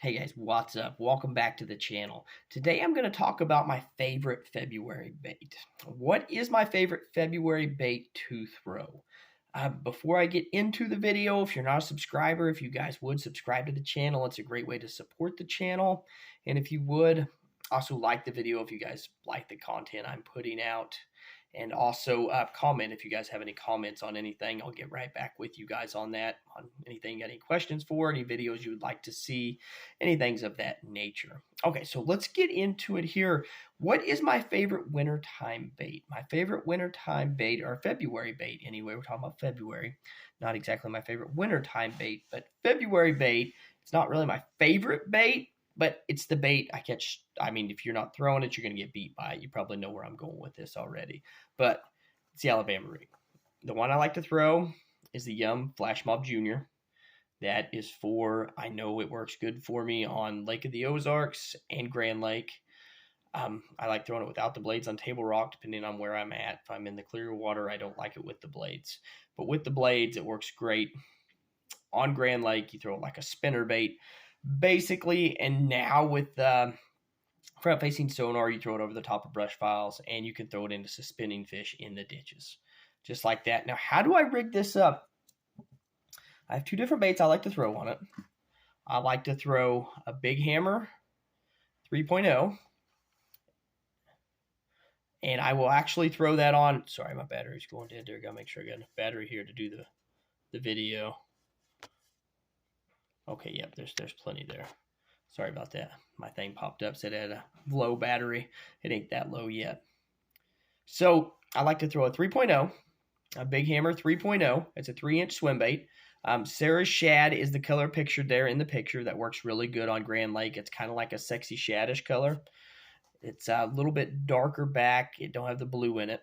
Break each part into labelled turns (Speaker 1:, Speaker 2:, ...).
Speaker 1: Hey guys, what's up? Welcome back to the channel. Today I'm going to talk about my favorite February bait. What is my favorite February bait to throw? Before I get into the video, if you're not a subscriber, if you guys would subscribe to the channel, it's a great way to support the channel. And if you would, also like the video if you guys like the content I'm putting out. And also comment if you guys have any comments on anything. I'll get right back with you guys on that, on anything, any questions for, any videos you would like to see, anything of that nature. Okay, so let's get into it here. What is my favorite wintertime bait? My favorite wintertime bait, or February bait anyway, we're talking about February. Not exactly my favorite wintertime bait, but February bait. It's not really my favorite bait, but it's the bait I catch. I mean, if you're not throwing it, you're going to get beat by it. You probably know where I'm going with this already. But it's the Alabama rig. The one I like to throw is the Yum Flash Mob Jr. That is for, I know it works good for me on Lake of the Ozarks and Grand Lake. I like throwing it without the blades on Table Rock, depending on where I'm at. If I'm in the clear water, I don't like it with the blades. But with the blades, it works great. On Grand Lake, you throw it like a spinner bait, basically. And now with front-facing sonar, you throw it over the top of brush piles, and you can throw it into suspending fish in the ditches, just like that. Now, how do I rig this up? I have two different baits I like to throw on it. I like to throw a Big Hammer 3.0, and I will actually throw that on. Sorry, my battery's going dead there. Gotta make sure I got enough battery here to do the video. Okay, yep, there's plenty there. Sorry about that. My thing popped up, said it had a low battery. It ain't that low yet. So I like to throw a 3.0, a Big Hammer 3.0. It's a 3-inch swim bait. Sarah's Shad is the color pictured there in the picture. That works really good on Grand Lake. It's kind of like a sexy shadish color. It's a little bit darker back. It don't have the blue in it.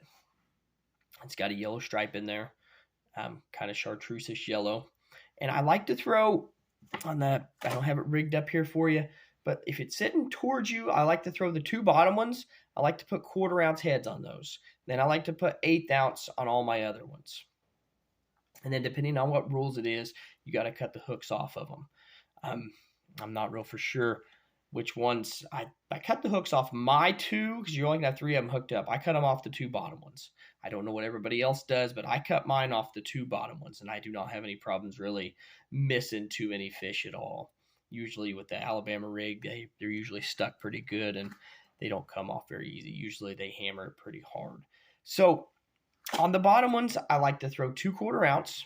Speaker 1: It's got a yellow stripe in there, kind of chartreuse-ish yellow. And I like to throw on that, I don't have it rigged up here for you, but if it's sitting towards you, I like to throw the two bottom ones. I like to put 1/4 ounce heads on those. Then I like to put 1/8 ounce on all my other ones. And then depending on what rules it is, you got to cut the hooks off of them. I'm not real for sure which ones. I cut the hooks off my two, because you only can have 3 of them hooked up. I cut them off the 2 bottom ones. I don't know what everybody else does, but I cut mine off the 2 bottom ones, and I do not have any problems really missing too many fish at all. Usually with the Alabama rig, they're usually stuck pretty good, and they don't come off very easy. Usually they hammer it pretty hard. So on the bottom ones, I like to throw 2 1/4 ounce,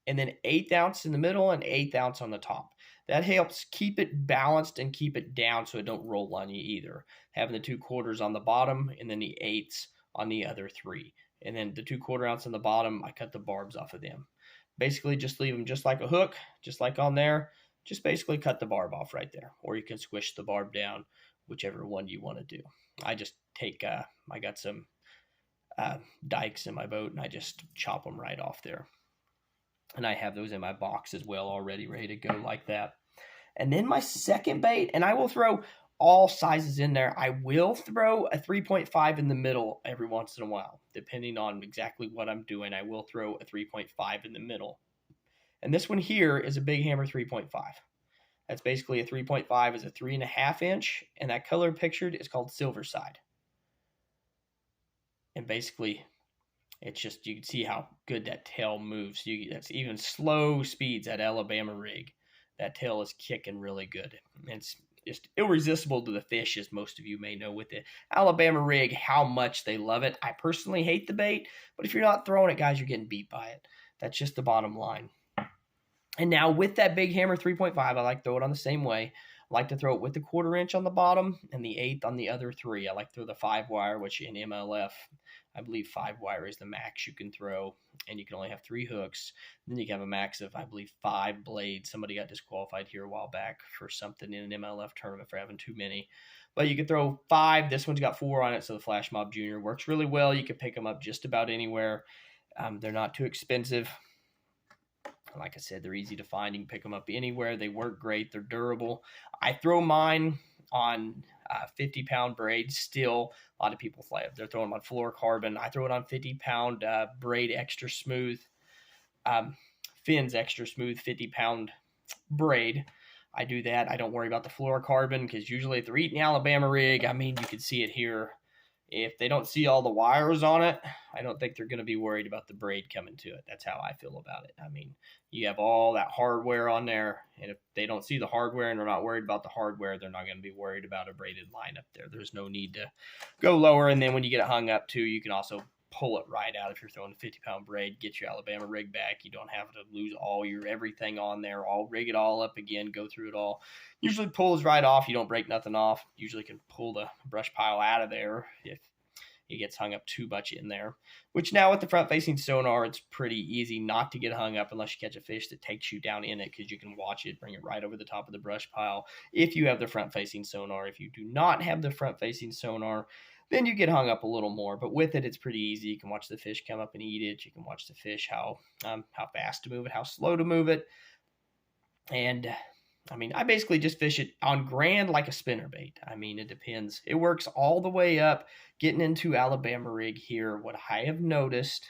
Speaker 1: and then 1/8 ounce in the middle and 1/8 ounce on the top. That helps keep it balanced and keep it down so it don't roll on you either. Having the 2 1/4s on the bottom and then the 1/8s on the other 3. And then the 2 1/4 ounce on the bottom, I cut the barbs off of them. Basically just leave them just like a hook, just like on there. Just basically cut the barb off right there. Or you can squish the barb down, whichever one you want to do. I just take, I got some dikes in my boat, and I just chop them right off there. And I have those in my box as well already ready to go like that. And then my second bait, and I will throw all sizes in there. I will throw a 3.5 in the middle every once in a while. Depending on exactly what I'm doing, I will throw a 3.5 in the middle. And this one here is a Big Hammer 3.5. That's basically a 3.5 is a 3.5 inch, and that color pictured is called Silverside. And basically, it's just, you can see how good that tail moves. That's even slow speeds, that Alabama rig. That tail is kicking really good. It's just irresistible to the fish, as most of you may know with the Alabama rig, how much they love it. I personally hate the bait, but if you're not throwing it, guys, you're getting beat by it. That's just the bottom line. And now with that Big Hammer 3.5, I like to throw it on the same way. I like to throw it with the 1/4 inch on the bottom and the 1/8 on the other 3. I like to throw the 5-wire, which in MLF, I believe 5-wire is the max you can throw, and you can only have 3 hooks. Then you can have a max of, I believe, 5 blades. Somebody got disqualified here a while back for something in an MLF tournament for having too many. But you can throw 5. This one's got 4 on it, so the Flash Mob Jr. works really well. You can pick them up just about anywhere. They're not too expensive. Like I said, they're easy to find. You can pick them up anywhere. They work great. They're durable. I throw mine on 50-pound braids still. A lot of people they're throwing them on fluorocarbon. I throw it on 50-pound braid extra smooth. Fins extra smooth 50-pound braid. I do that. I don't worry about the fluorocarbon because usually if they're eating the Alabama rig, I mean, you can see it here. If they don't see all the wires on it, I don't think they're going to be worried about the braid coming to it. That's how I feel about it. I mean, you have all that hardware on there, and if they don't see the hardware and they're not worried about the hardware, they're not going to be worried about a braided line up there. There's no need to go lower, and then when you get it hung up too, you can also pull it right out if you're throwing a 50-pound braid, get your Alabama rig back. You don't have to lose all your everything on there. I'll rig it all up again, go through it all. Usually pulls right off. You don't break nothing off. Usually can pull the brush pile out of there if it gets hung up too much in there, which now with the front-facing sonar, it's pretty easy not to get hung up unless you catch a fish that takes you down in it because you can watch it, bring it right over the top of the brush pile if you have the front-facing sonar. If you do not have the front-facing sonar, then you get hung up a little more. But with it, it's pretty easy. You can watch the fish come up and eat it. You can watch the fish, how fast to move it, how slow to move it. And I mean, I basically just fish it on Grand like a spinnerbait. I mean, it depends. It works all the way up. Getting into Alabama rig here, what I have noticed,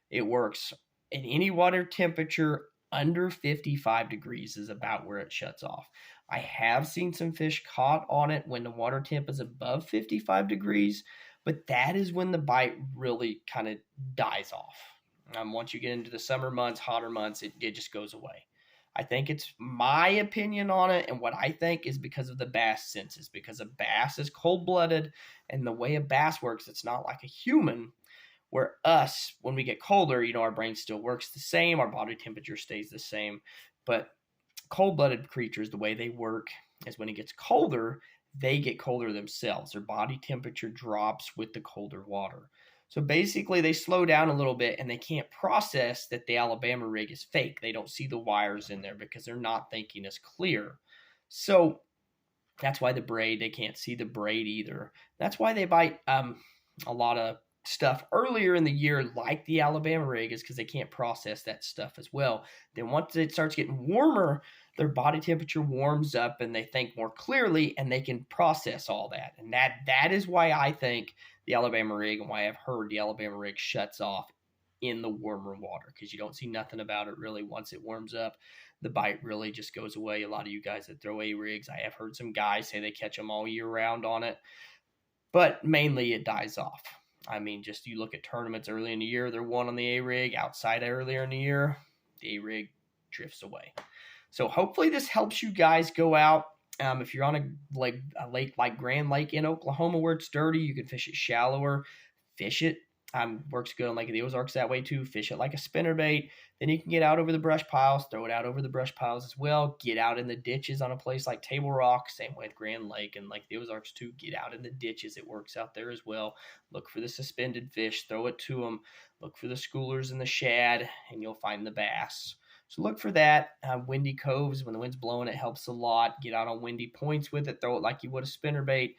Speaker 1: it works at any water temperature under 55 degrees is about where it shuts off. I have seen some fish caught on it when the water temp is above 55 degrees, but that is when the bite really kind of dies off. Once you get into the summer months, hotter months, it just goes away. I think it's my opinion on it, and what I think is because of the bass senses, because a bass is cold-blooded, and the way a bass works, it's not like a human, where us, when we get colder, our brain still works the same, our body temperature stays the same, but cold-blooded creatures, the way they work is when it gets colder, they get colder themselves. Their body temperature drops with the colder water. So basically, they slow down a little bit, and they can't process that the Alabama rig is fake. They don't see the wires in there because they're not thinking as clear. So that's why the braid, they can't see the braid either. That's why they bite a lot of stuff earlier in the year, like the Alabama rig, is because they can't process that stuff as well. Then once it starts getting warmer, their body temperature warms up and they think more clearly and they can process all that. And that is why I think the Alabama rig, and why I've heard the Alabama rig shuts off in the warmer water, because you don't see nothing about it really. Once it warms up, the bite really just goes away. A lot of you guys that throw A-rigs, I have heard some guys say they catch them all year round on it, but mainly it dies off. I mean, just you look at tournaments early in the year, they're one on the A-rig. Outside earlier in the year, the A-rig drifts away. So hopefully this helps you guys go out. If you're on a lake like Grand Lake in Oklahoma where it's dirty, you can fish it shallower. Fish it. Works good on Lake of the Ozarks that way too. Fish it like a spinnerbait. Then you can get out over the brush piles, throw it out over the brush piles as well. Get out in the ditches on a place like Table Rock. Same way at Grand Lake and Lake of the Ozarks too. Get out in the ditches. It works out there as well. Look for the suspended fish. Throw it to them. Look for the schoolers and the shad, and you'll find the bass. So look for that. Windy coves, when the wind's blowing, it helps a lot. Get out on windy points with it. Throw it like you would a spinnerbait,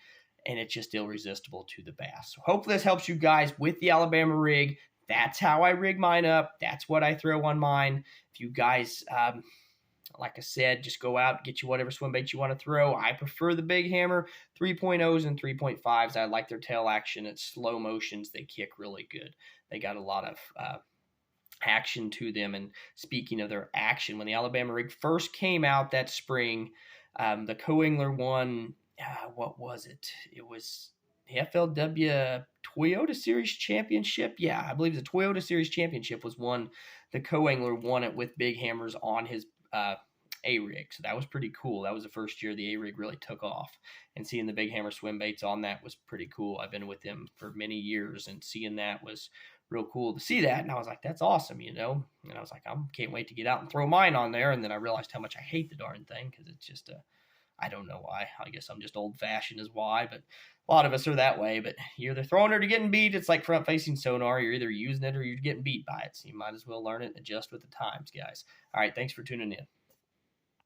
Speaker 1: and it's just irresistible to the bass. So hopefully this helps you guys with the Alabama rig. That's how I rig mine up. That's what I throw on mine. If you guys, like I said, just go out, get you whatever swim bait you want to throw. I prefer the big hammer, 3.0s and 3.5s. I like their tail action. It's slow motions. They kick really good. They got a lot of action to them. And speaking of their action, when the Alabama rig first came out that spring, the Co-Angler won, what was it? It was the FLW Toyota Series Championship. Yeah, I believe the Toyota Series Championship was won. The Co-Angler won it with big hammers on his A-rig. So that was pretty cool. That was the first year the A-rig really took off. And seeing the big hammer swim baits on that was pretty cool. I've been with them for many years, and seeing that was real cool to see that. And I was like, that's awesome, And I was like, I can't wait to get out and throw mine on there. And then I realized how much I hate the darn thing, because it's just I don't know why. I guess I'm just old-fashioned is why, but a lot of us are that way. But you're either throwing it or getting beat. It's like front-facing sonar. You're either using it or you're getting beat by it. So you might as well learn it and adjust with the times, guys. All right, thanks for tuning in.